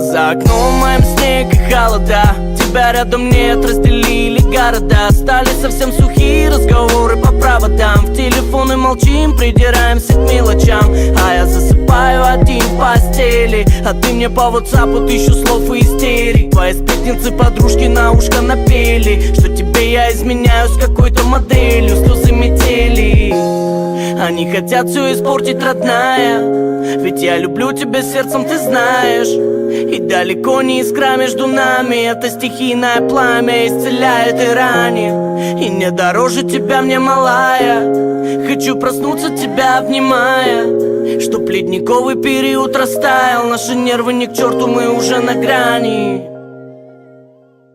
за окном моим снег и холода. Тебя рядом нет, разделили города. Стали совсем сухие разговоры по проводам. В телефоны молчим, придираемся к мелочам. А я засыпаю один в постели, а ты мне по WhatsApp тысячу слов и истерик. Твои сплетницы подружки на ушко напели, что тебе я изменяю с какой-то моделью. Слезы метели, они хотят все испортить, родная. Ведь я люблю тебя сердцем, ты знаешь. И далеко не искра между нами. Это стихийное пламя исцеляет и ранит. И не дороже тебя мне, малая. Хочу проснуться, тебя обнимая. Чтоб ледниковый период растаял. Наши нервы ни к черту, мы уже на грани.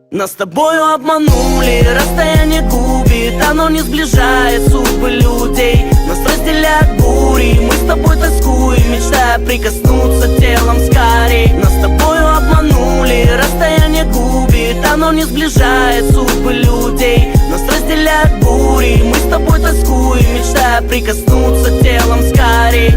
Нас с тобою обманули, расстояние губит, оно не сближает судьбы людей. Нас разделяют бури, мы с тобой тоскуем, мечтая прикоснуться телом скорей. Нас с тобою обманули, расстояние губит, оно не сближает судьбы людей. Нас разделяют бури, мы с тобой тоскуем, мечтая прикоснуться телом скорей.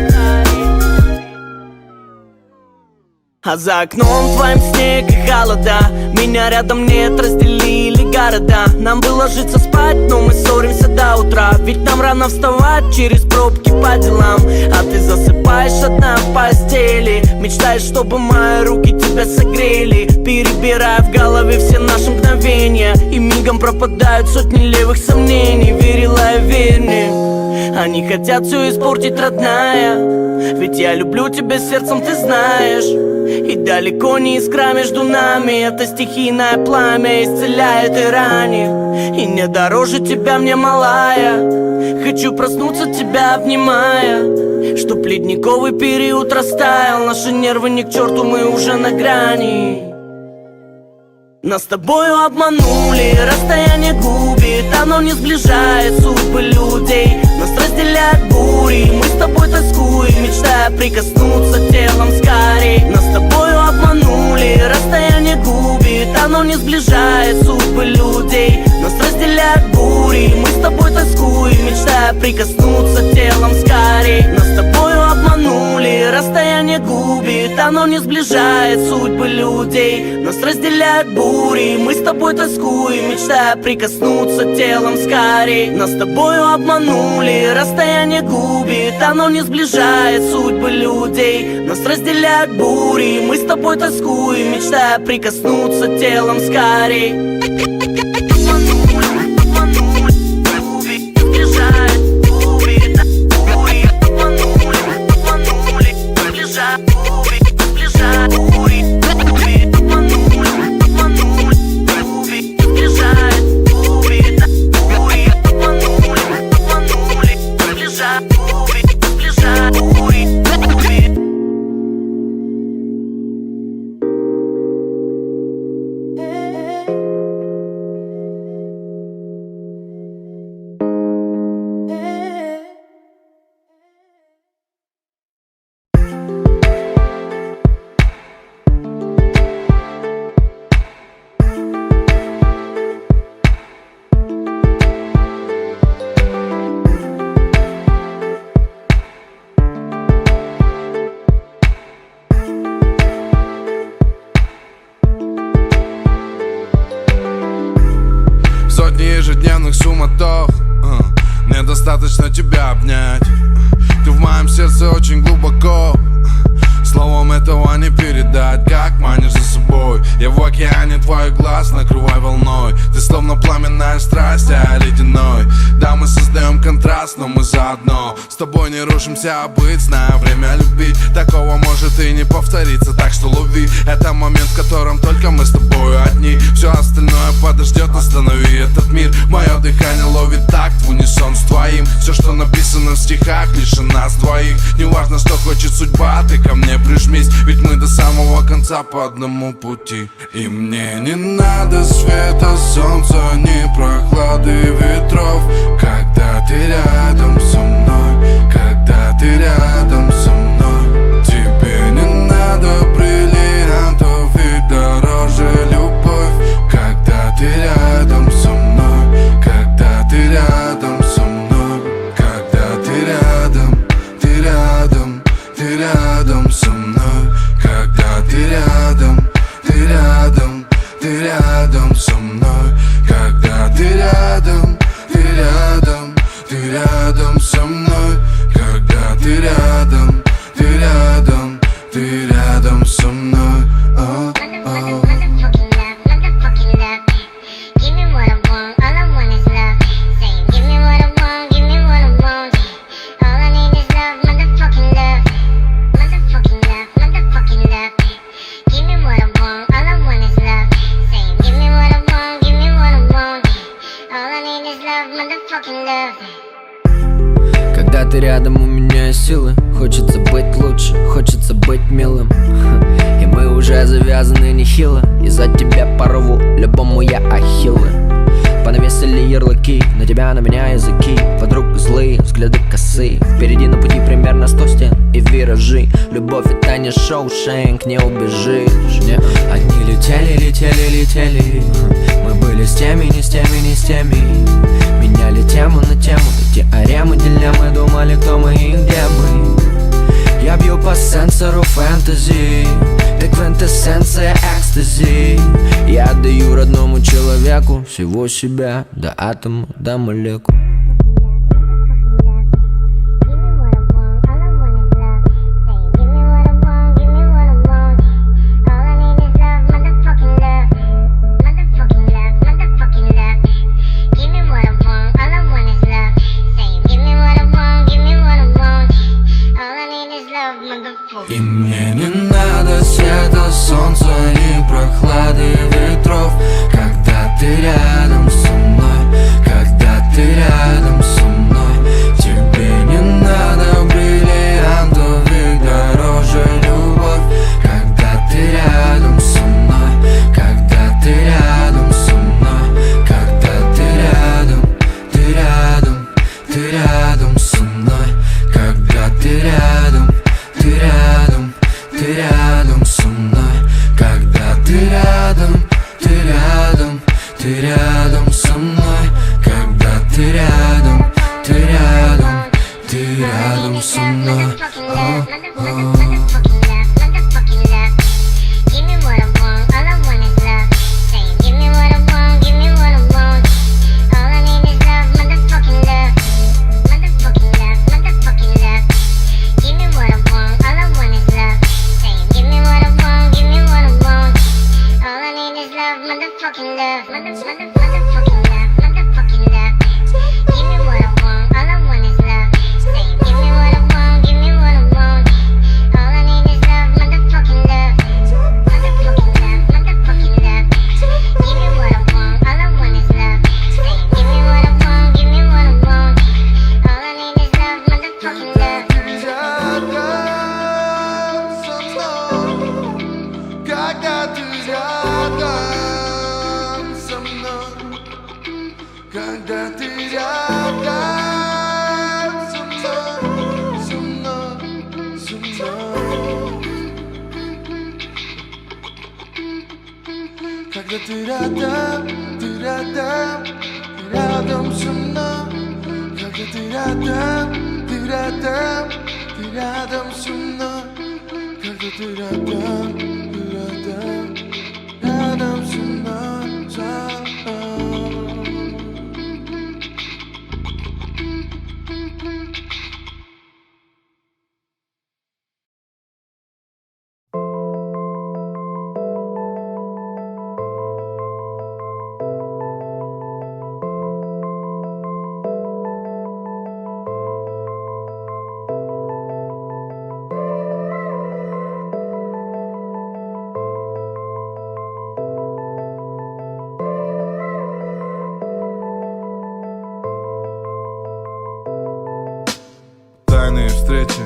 А за окном твоим снег и холода. Меня рядом нет, разделили города. Нам бы ложиться спать, но мы ссоримся до утра. Ведь нам рано вставать через пробки по делам. А ты засыпаешь одна в постели, мечтаешь, чтобы мои руки тебя согрели. Перебирая в голове все наши мгновения, и мигом пропадают сотни левых сомнений. Верила я, верь мне, они хотят все испортить, родная. Ведь я люблю тебя сердцем, ты знаешь. И далеко не искра между нами. Это стихийное пламя исцеляет и ранит. И не дороже тебя мне, малая. Хочу проснуться, тебя обнимая. Чтоб ледниковый период растаял. Наши нервы ни к черту, мы уже на грани. Нас с тобою обманули, расстояние губит, оно не сближает судьбы людей. Нас разделяют бури, мы с тобой тоскуем, мечтая прикоснуться телом скорей. Нас с тобою обманули, расстояние губит, оно не сближает судьбы людей. Нас разделяют бури, мы с тобой тоскуем, мечтая прикоснуться телом скорей. Нас с тобою обманули, расстояние губит, оно не сближает судьбы людей. Нас разделяют бури, мы с тобой тоскуем, мечтая прикоснуться телом скорей. Нас с тобою обманули, расстояние губит, оно не сближает судьбы людей. Нас разделяют бури, мы с тобой тоскуем, мечтая прикоснуться телом скорей. Ежедневных суматох, недостаточно тебя обнять. Ты в моем сердце очень глубоко, словом этого не передать. Как манишь за собой, я в океане твоих глаз, накрывай волной. Ты словно пламенная страсть, а я ледяной. Да, мы создаем контраст, но мы заодно. С тобой не рушимся, а быть, зная время любить. Такого может и не повториться, так что лови. Это момент, в котором только мы с тобой одни. Все остальное подождет, останови этот мир. Мое дыхание ловит такт в унисон с твоим. Все, что написано в стихах, лишь о нас двоих. Неважно, что хочет судьба, ты ко мне прижмись. Ведь мы до самого конца по одному пути. И мне не надо света, солнца, ни прохлады ветров. Когда ты рядом со мной, когда ты рядом со мной. Тебе не надо бриллиантов, ведь дороже любовь. Когда ты рядом со мной, когда ты рядом со мной. Когда ты рядом, ты рядом, ты рядом со мной. Когда ты рядом. ты рядом со мной, когда ты рядом, ты рядом, ты рядом со мной. Когда ты рядом, у меня есть силы. Хочется быть лучше, хочется быть милым. И мы уже завязаны нехило. Из-за тебя порву любому я ахиллы. Понавесили ярлыки, на тебя, на меня языки. Подруг злые, взгляды косые. Впереди на пути примерно 100 стен и виражи. Любовь это не Шоушенк, не убежишь, не. Одни летели, летели, летели. Мы были с теми, не с теми, не с теми. Меняли тему на тему, теоремы, дилеммы. Думали, кто мы и где мы. Я бью по сенсору фэнтези. Ты квинтэссенция экстази. Я отдаю родному человеку всего себя, до атома, до молекул. И мне не надо света, солнца и прохлады ветров, когда ты рядом со мной, когда ты рядом со мной. Тебе не надо бриллиантов, их дороже любовь, когда ты рядом со мной, когда ты рядом со мной, когда ты рядом, ты рядом, ты рядом со мной, когда ты рядом. Ты рядом, ты рядом со мной, когда ты рядом, ты рядом, ты рядом со мной, когда ты рядом, ты рядом, ты рядом со мной. Когда ты рядом со мной, со мной, со мной. Когда ты рядом, ты рядом, ты рядом со мной. Когда ты рядом, ты рядом, ты рядом со мной. Когда ты рядом, ты рядом, рядом со мной, со мной. Тайные встречи,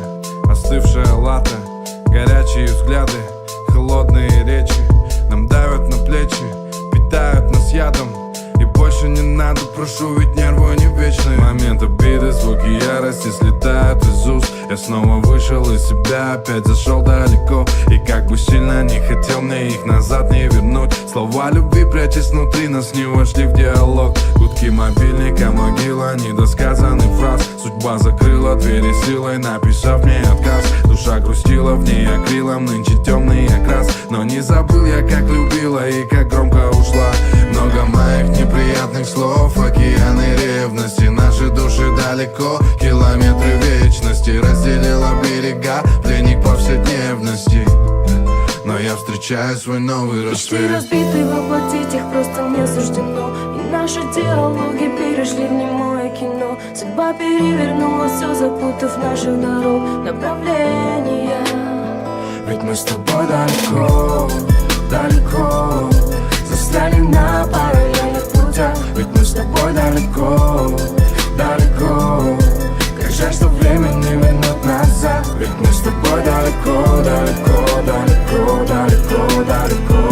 остывшая лата, горячие взгляды, холодные речи нам давят на плечи, питают нас ядом. И больше не надо, прошу, ведь нервы не вечные. Момент обиды, звуки ярости слетают из уст. Я снова вышел из себя, опять зашел далеко. И как бы сильно не хотел мне их назад не вернуть. Слова любви, прячась внутри, нас не вошли в диалог. Гудки Звонки мобильника, могила недосказанных фраз. Судьба закрыла двери силой, написав мне отказ. Душа грустила, в ней акрилом нынче темный окрас. Но не забыл я, как любила и как громко ушла. Много моих неприятных слов, океаны ревности. Наши души далеко, километры вечности. Разделила берега, пленник повседневности. Но я встречаю свой новый Мечты рассвет. разбиты, воплотить их просто не суждено. И наши диалоги перешли в немое кино. Судьба перевернула все, запутав наших дорог направления. Ведь мы с тобой далеко, далеко застряли на параллельных путях. Ведь мы с тобой далеко, далеко. Как жаль, что время не вернуть назад. Ведь мы с тобой далеко, далеко, далеко, далеко, далеко.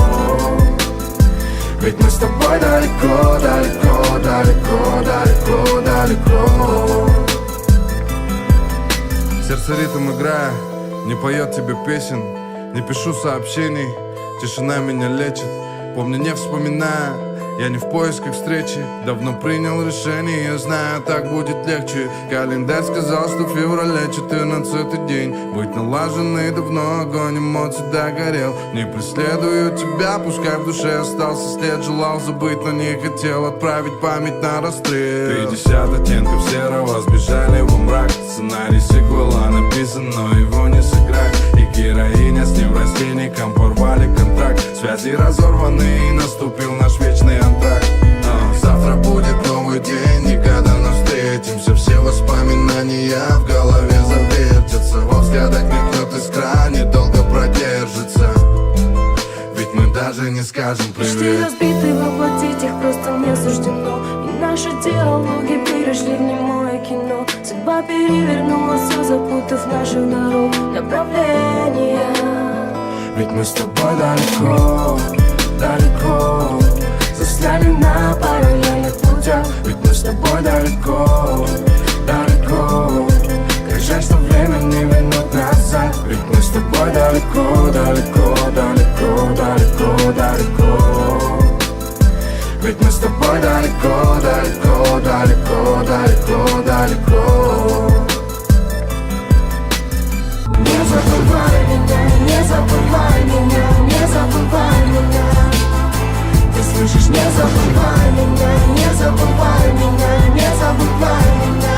Ведь мы с тобой далеко, далеко, далеко, далеко, далеко. Сердце ритм играя, не поет тебе песен. Не пишу сообщений, тишина меня лечит. Помню, не вспоминая, я не в поисках встречи. Давно принял решение, я знаю, так будет легче. Календарь сказал, что в феврале 14-й день. Быть налаженный давно, огонь эмоций догорел. Не преследую тебя, пускай в душе остался след. Желал забыть, но не хотел отправить память на расстрел. 50 оттенков серого сбежали во мрак. Сценарий сиквела написан, но его не сыграть. И героиня с неврастенником порвали контракт. Связи разорваны, и наступил наш вечный антракт. Завтра будет новый день, никогда не встретимся. Все воспоминания в голове завертятся. Во взглядах мелькнет искра, недолго продержится. Ведь мы даже не скажем Мечты привет. разбиты, воплотить их просто не суждено. И наши диалоги перешли в немое кино. Судьба перевернула все, запутав наших дорог направления. Ведь мы с тобой далеко, далеко застряли на параллельных путях. Ведь мы с тобой далеко, далеко. Как жаль, что время не вернуть назад. Ведь мы с тобой далеко, далеко, далеко, далеко, далеко. Ведь мы с тобой далеко, далеко, далеко, далеко, далеко. Не забывай меня, не забывай меня, не забывай меня. Ты слышишь, не забывай меня, не забывай меня, не забывай меня.